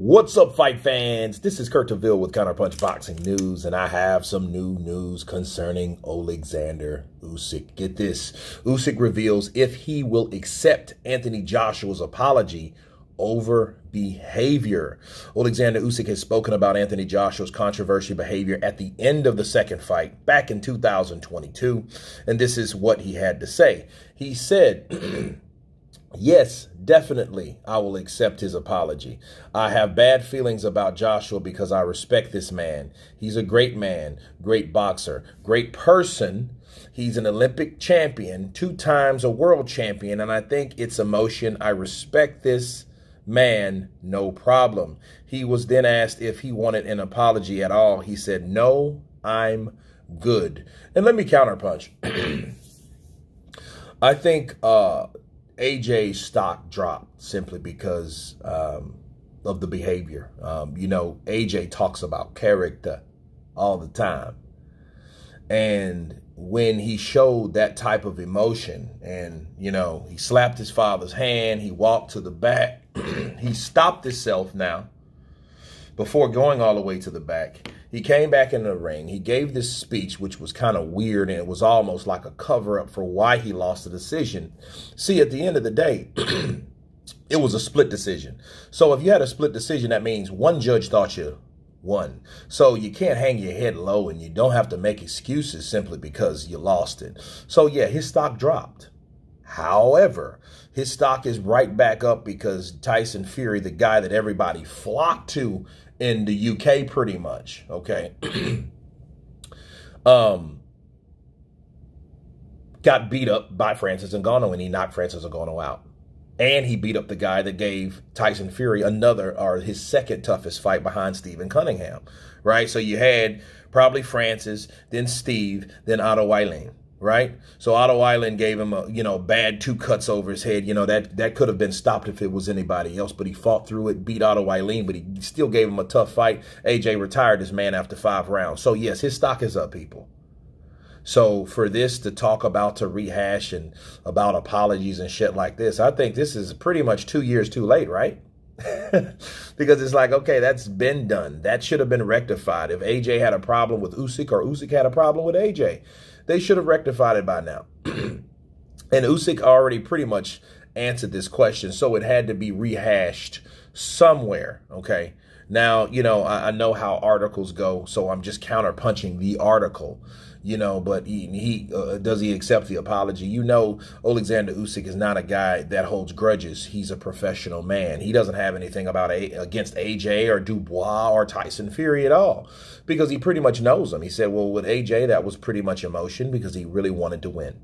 What's up, fight fans? This is Kurt DeVille with Counterpunched Boxing News, and I have some new news concerning Oleksandr Usyk. Get this. Usyk reveals if he will accept Anthony Joshua's apology over behavior. Oleksandr Usyk has spoken about Anthony Joshua's controversial behavior at the end of the second fight back in 2022, and this is what he had to say. He said, yes, definitely, I will accept his apology. I have bad feelings about Joshua because I respect this man. He's a great man, great boxer, great person. He's an Olympic champion, 2 times a world champion, and I think it's emotion. I respect this man, no problem. He was then asked if he wanted an apology at all. He said, no, I'm good. And let me counterpunch. I think AJ's stock dropped simply because of the behavior. AJ talks about character all the time. And when he showed that type of emotion and, he slapped his father's hand, he walked to the back, he stopped himself now before going all the way to the back. He came back in the ring. He gave this speech, which was kind of weird, and it was almost like a cover-up for why he lost the decision. See, at the end of the day, it was a split decision. So if you had a split decision, that means one judge thought you won. So you can't hang your head low, and you don't have to make excuses simply because you lost it. So, yeah, his stock dropped. However, his stock is right back up because Tyson Fury, the guy that everybody flocked to in the UK pretty much, okay, got beat up by Francis Ngannou, and he knocked Francis Ngannou out. And he beat up the guy that gave Tyson Fury his second toughest fight behind Stephen Cunningham, right? So you had probably Francis, then Steve, then Otto Wallin. Right? So Otto Wallin gave him a, bad 2 cuts over his head. That could have been stopped if it was anybody else, but he fought through it, beat Otto Wallin, but he still gave him a tough fight. AJ retired his man after 5 rounds. So yes, his stock is up, people. So for this to talk about, to rehash and about apologies and shit like this, I think this is pretty much 2 years too late, right? Because it's like, okay, that's been done. That should have been rectified. If AJ had a problem with Usyk or Usyk had a problem with AJ, they should have rectified it by now. And Usyk already pretty much answered this question, so it had to be rehashed somewhere, okay? Now, I know how articles go, so I'm just counterpunching the article, but does he accept the apology? Oleksandr Usyk is not a guy that holds grudges. He's a professional man. He doesn't have anything against AJ or Dubois or Tyson Fury at all, because he pretty much knows them. He said, well, with AJ, that was pretty much emotion because he really wanted to win.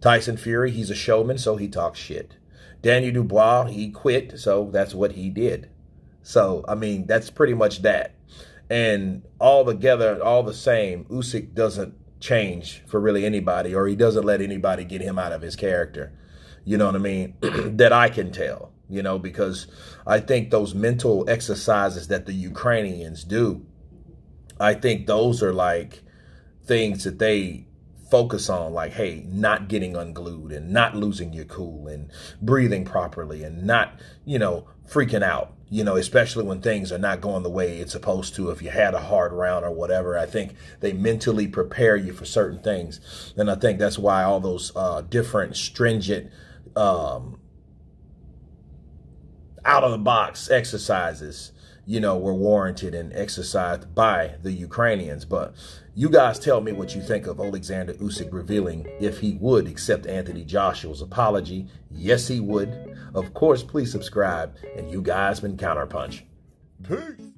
Tyson Fury, he's a showman, so he talks shit. Daniel Dubois, he quit, so that's what he did. So, that's pretty much that. And all together, all the same, Usyk doesn't change for really anybody, or he doesn't let anybody get him out of his character. You know what I mean? That I can tell, because I think those mental exercises that the Ukrainians do, I think those are like things that they focus on, like, hey, not getting unglued and not losing your cool and breathing properly and not, freaking out, especially when things are not going the way it's supposed to. If you had a hard round or whatever, I think they mentally prepare you for certain things. And I think that's why all those different stringent out-of-the-box exercises, were warranted and exercised by the Ukrainians. But you guys tell me what you think of Oleksandr Usyk revealing if he would accept Anthony Joshua's apology. Yes, he would. Of course, please subscribe. And you guys been Counterpunch. Peace.